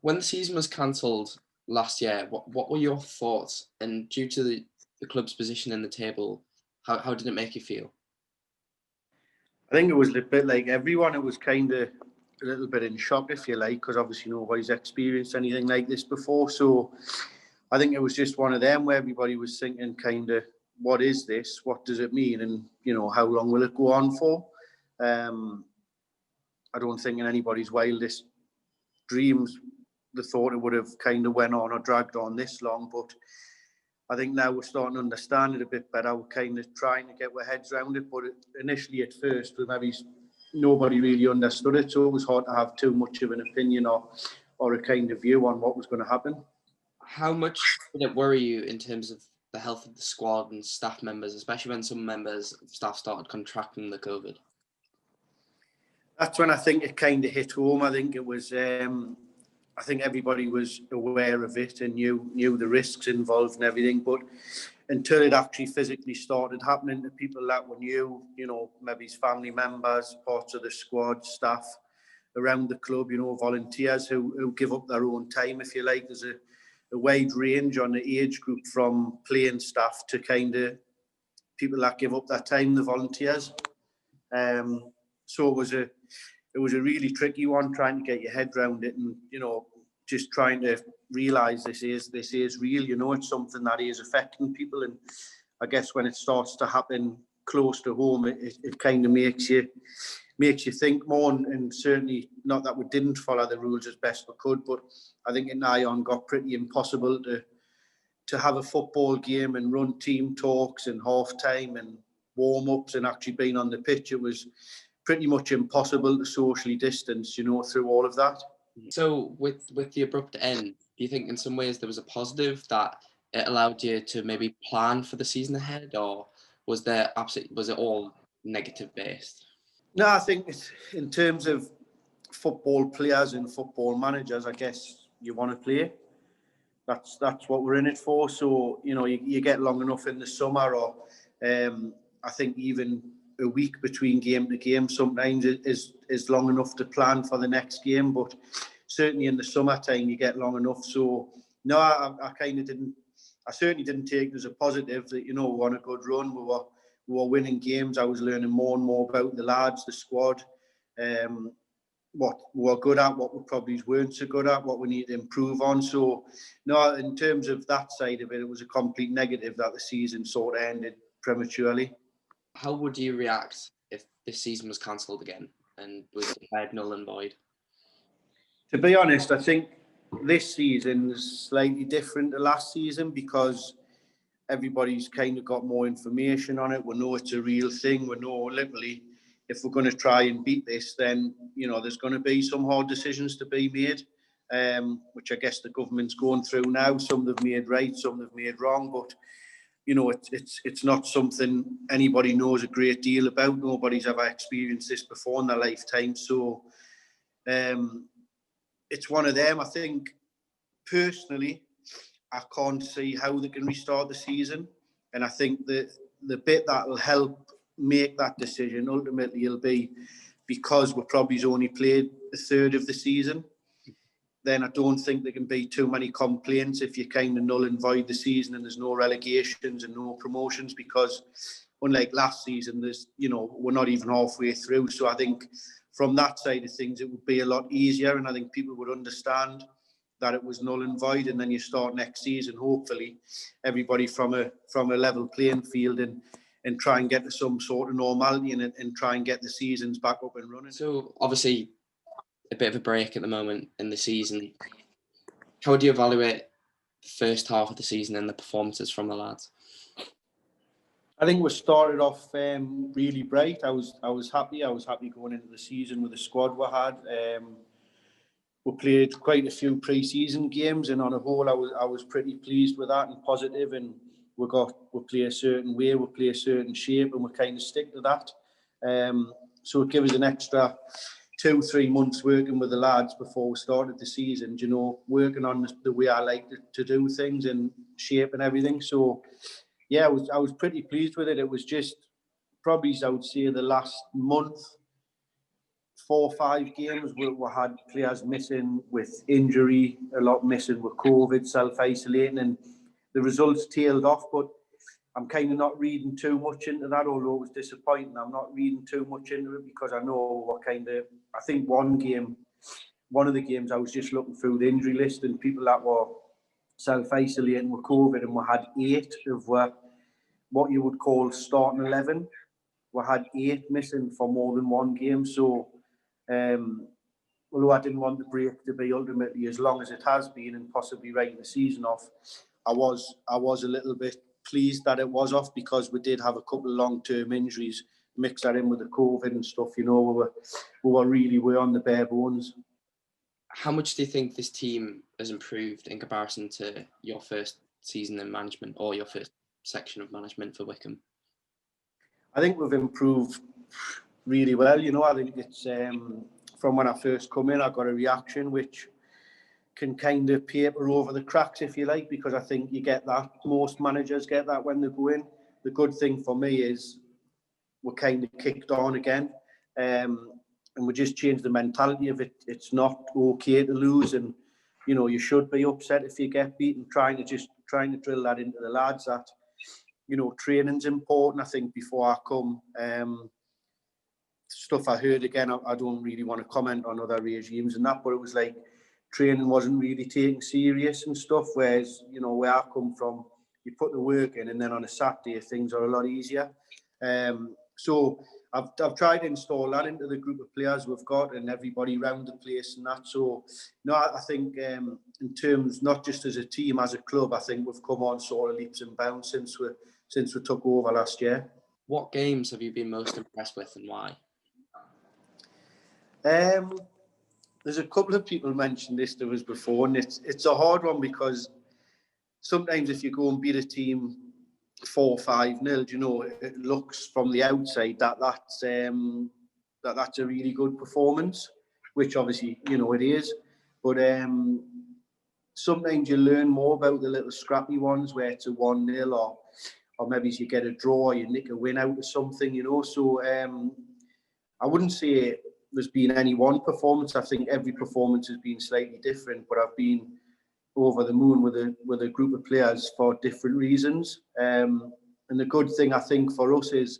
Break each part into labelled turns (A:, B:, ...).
A: when the season was cancelled last year, what were your thoughts? And due to the club's position in the table, how did it make you feel?
B: I think it was a bit like everyone. It was kind of a little bit in shock, if you like, because obviously nobody's experienced anything like this before. So I think it was just one of them where everybody was thinking kind of, what is this? What does it mean? And, you know, how long will it go on for? I don't think in anybody's wildest dreams the thought it would have kind of went on or dragged on this long. But I think now we're starting to understand it a bit better. We're kind of trying to get our heads around it. But initially at first, maybe nobody really understood it. So it was hard to have too much of an opinion or a kind of view on what was going to happen.
A: How much did it worry you in terms of the health of the squad and staff members, especially when some members of staff started contracting the COVID?
B: That's when I think it kind of hit home. I think it was, I think everybody was aware of it and knew the risks involved and everything. But until it actually physically started happening to people that were new, you know, maybe his family members, parts of the squad, staff around the club, you know, volunteers who give up their own time, if you like. There's a wide range on the age group from playing staff to kind of people that give up their time, the volunteers. So it was a really tricky one, trying to get your head around it, and you know, just trying to realise this is real. You know, it's something that is affecting people, and I guess when it starts to happen close to home, it kind of makes you think more. And certainly not that we didn't follow the rules as best we could, but I think in Ion got pretty impossible to have a football game and run team talks and half time and warm ups and actually being on the pitch. It was pretty much impossible to socially distance, you know, through all of that.
A: So with the abrupt end, do you think in some ways there was a positive that it allowed you to maybe plan for the season ahead, or was it all negative based?
B: No, I think it's, in terms of football players and football managers, I guess you want to play. That's what we're in it for. So, you know, you get long enough in the summer, or I think even a week between game to game sometimes is long enough to plan for the next game. But certainly in the summertime, you get long enough. So, no, I kind of didn't. I certainly didn't take it as a positive that, you know, we were on a good run. We were winning games. I was learning more and more about the lads, the squad, what we were good at, what we probably weren't so good at, what we need to improve on. So, no, in terms of that side of it, it was a complete negative that the season sort of ended prematurely.
A: How would you react if this season was cancelled again and was declared null and void?
B: To be honest, I think this season is slightly different to last season because everybody's kind of got more information on it. We know it's a real thing. We know literally if we're going to try and beat this, then, you know, there's going to be some hard decisions to be made, which I guess the government's going through now. Some they've made right, some they've made wrong, but you know, it's not something anybody knows a great deal about. Nobody's ever experienced this before in their lifetime. So it's one of them. I think personally, I can't see how they can restart the season. And I think the bit that will help make that decision ultimately will be because we're probably only played a third of the season. Then I don't think there can be too many complaints if you kind of null and void the season and there's no relegations and no promotions, because unlike last season, there's, you know, we're not even halfway through. So I think from that side of things, it would be a lot easier, and I think people would understand that it was null and void, and then you start next season, hopefully everybody from a level playing field and try and get to some sort of normality and try and get the seasons back up and running.
A: So obviously a bit of a break at the moment in the season. How would you evaluate the first half of the season and the performances from the lads?
B: I think we started off really bright. I was happy. I was happy going into the season with the squad we had. We played quite a few pre-season games, and on a whole, I was pretty pleased with that and positive. And we play a certain way, we play a certain shape, and we kind of stick to that. So it gave us an extra 2-3 months working with the lads before we started the season, you know, working on the way I like to do things and shape and everything. So, yeah, I was pretty pleased with it. It was just probably, I would say, the last month 4 or 5 games we had players missing with injury, a lot missing with COVID, self-isolating, and the results tailed off. But I'm kind of not reading too much into that, although it was disappointing. I'm not reading too much into it because I know what kind of, I think one of the games I was just looking through the injury list and people that were self-isolating with COVID, and we had 8 of what you would call starting 11. We had 8 missing for more than one game. So although I didn't want the break to be ultimately as long as it has been and possibly writing the season off, I was a little bit pleased that it was off, because we did have a couple of long-term injuries. Mix that in with the COVID and stuff, we were on the bare bones.
A: How much do you think this team has improved in comparison to your first season in management, or your first section of management for Wycombe?
B: I think we've improved really well. I think it's from when I first come in, I got a reaction which can kind of paper over the cracks, if you like, because I think you get that. Most managers get that when they go in. The good thing for me is we're kind of kicked on again, and we just changed the mentality of it. It's not okay to lose, and you should be upset if you get beaten. Trying to drill that into the lads that training's important. I think before I come, stuff I heard again, I don't really want to comment on other regimes and that, but it was like training wasn't really taken serious and stuff, whereas where I come from, you put the work in and then on a Saturday things are a lot easier. So I've tried to install that into the group of players we've got and everybody around the place and that. So I think in terms, not just as a team, as a club, I think we've come on sort of leaps and bounds since we took over last year.
A: What games have you been most impressed with, and why?
B: There's a couple of people mentioned this to us before, and it's a hard one, because sometimes if you go and beat a team 4-5-0, it looks from the outside that's a really good performance, which obviously it is. But sometimes you learn more about the little scrappy ones where it's a 1-0 or maybe you get a draw, you nick a win out of something, So I wouldn't say there's been any one performance. I think every performance has been slightly different, but I've been over the moon with a group of players for different reasons. And the good thing I think for us is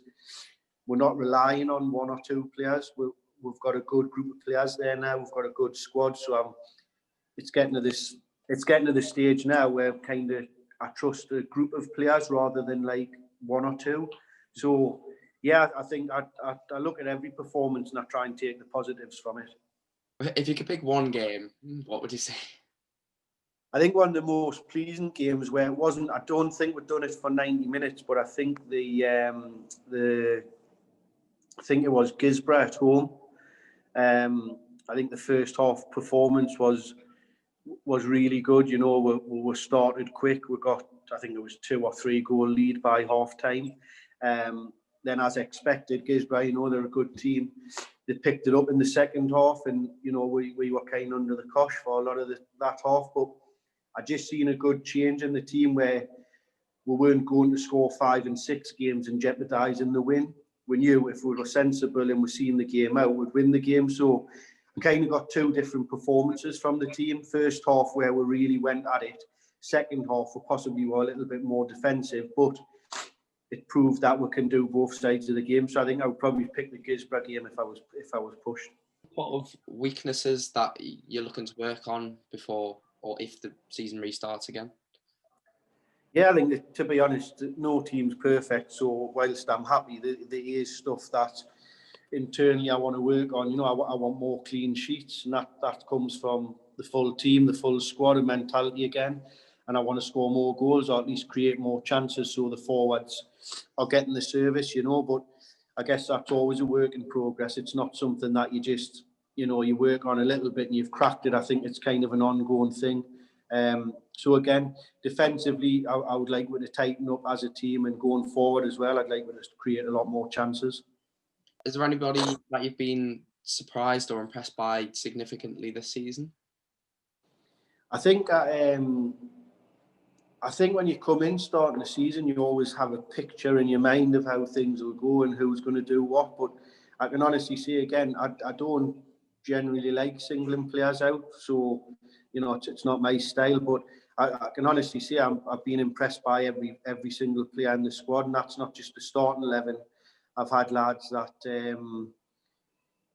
B: we're not relying on 1 or 2 players. We've got a good group of players there now. We've got a good squad. So it's getting to the stage now where kind of I trust a group of players rather than like 1 or 2. So yeah, I think I look at every performance and I try and take the positives from it.
A: If you could pick one game, what would you say?
B: I think one of the most pleasing games where it wasn't, I don't think we've done it for 90 minutes, but I think I think it was Gisborough at home. I think the first half performance was really good. We started quick. We got, I think it was 2 or 3 goal lead by half time. Then, as expected, Gisborough, they're a good team. They picked it up in the second half, and we were kind of under the cosh for a lot of that half. But I just seen a good change in the team where we weren't going to score 5 and 6 games and jeopardising the win. We knew if we were sensible and we're seeing the game out, we'd win the game. So I kind of got 2 different performances from the team. First half where we really went at it. Second half we possibly were a little bit more defensive, but it proved that we can do both sides of the game. So I think I would probably pick the Gisborough game if I was pushed.
A: What of weaknesses that you're looking to work on before or if the season restarts again?
B: Yeah, I think that, to be honest, no team's perfect. So whilst I'm happy, there is stuff that internally I want to work on. I want more clean sheets, and that comes from the full team, the full squad and mentality again. And I want to score more goals, or at least create more chances so the forwards are getting the service, But I guess that's always a work in progress. It's not something that you just, you work on a little bit and you've cracked it. I think it's kind of an ongoing thing. So again, defensively, I would like to tighten up as a team, and going forward as well, I'd like to create a lot more chances.
A: Is there anybody that you've been surprised or impressed by significantly this season?
B: I think when you come in starting the season, you always have a picture in your mind of how things will go and who's going to do what. But I can honestly say again, I don't generally like singling players out. So, you know, it's not my style, but I can honestly say I've been impressed by every single player in the squad, and that's not just the starting 11. I've had lads that,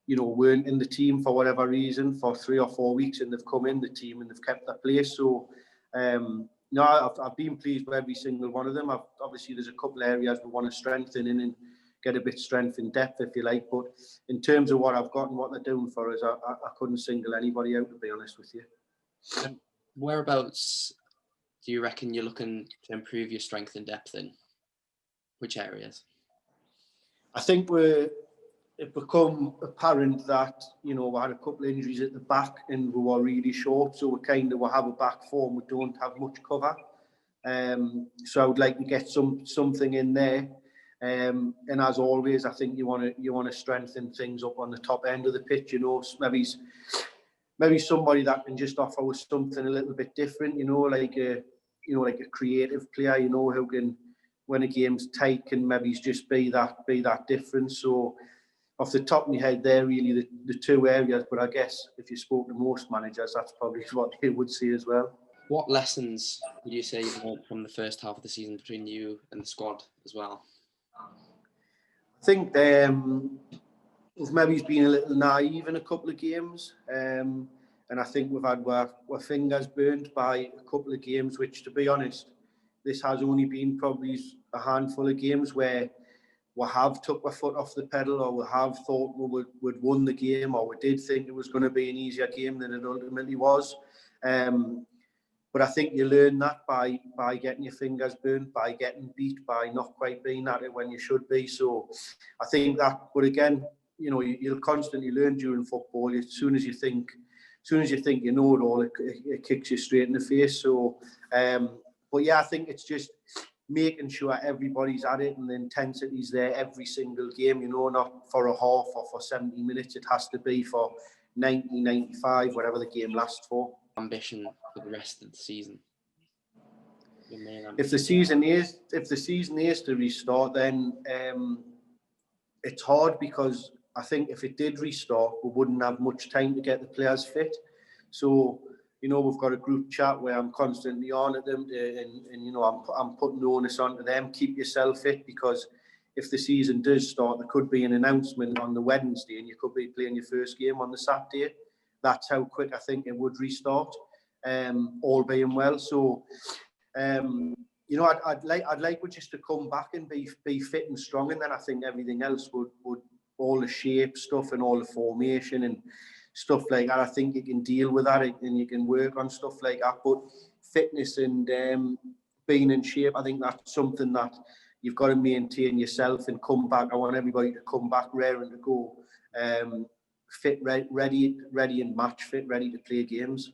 B: you know, weren't in the team for whatever reason for 3 or 4 weeks, and they've come in the team and they've kept their place. So, no, I've been pleased with every single one of them. Obviously, there's a couple of areas we want to strengthen in and get a bit strength in depth, if you like. But in terms of what I've got and what they're doing for us, I couldn't single anybody out, to be honest with you.
A: Whereabouts do you reckon you're looking to improve your strength and depth in? Which areas?
B: I think it become apparent that, you know, we had a couple of injuries at the back and we were really short, so we have a back four and we don't have much cover. So I would like to get something in there. And as always, I think you want to strengthen things up on the top end of the pitch. You know, maybe somebody that can just offer us something a little bit different. You know, like a creative player. You know, who can, when a game's tight, can maybe just be that difference. So, off the top of my head, they're really the two areas. But I guess if you spoke to most managers, that's probably what they would see as well.
A: What lessons would you say you learned from the first half of the season between you and the squad as well?
B: I think we've maybe been a little naive in a couple of games, and I think we've had our fingers burnt by a couple of games, which, to be honest, this has only been probably a handful of games where we have took our foot off the pedal, or we have thought we'd won the game, or we did think it was going to be an easier game than it ultimately was. But I think you learn that by getting your fingers burnt, by getting beat, by not quite being at it when you should be. So I think that, but again, you know, you'll constantly learn during football. As soon as you think you know it all, it kicks you straight in the face. So, but yeah, I think it's just making sure everybody's at it and the intensity's there every single game, you know, not for a half or for 70 minutes. It has to be for 90, 95, whatever the game lasts for.
A: Ambition for the rest of the season?
B: If the season is to restart, then it's hard, because I think if it did restart, we wouldn't have much time to get the players fit. So, you know, we've got a group chat where I'm constantly on at them, and you know, I'm putting the onus onto them. Keep yourself fit, because if the season does start, there could be an announcement on the Wednesday, and you could be playing your first game on the Saturday. That's how quick I think it would restart, all being well. So, you know, I'd like just to come back and be fit and strong, and then I think everything else would all the shape stuff and all the formation and stuff like that, I think you can deal with that and you can work on stuff like that. But fitness and being in shape, I think that's something that you've got to maintain yourself and come back. I want everybody to come back raring to go, fit, ready and match fit, ready to play games.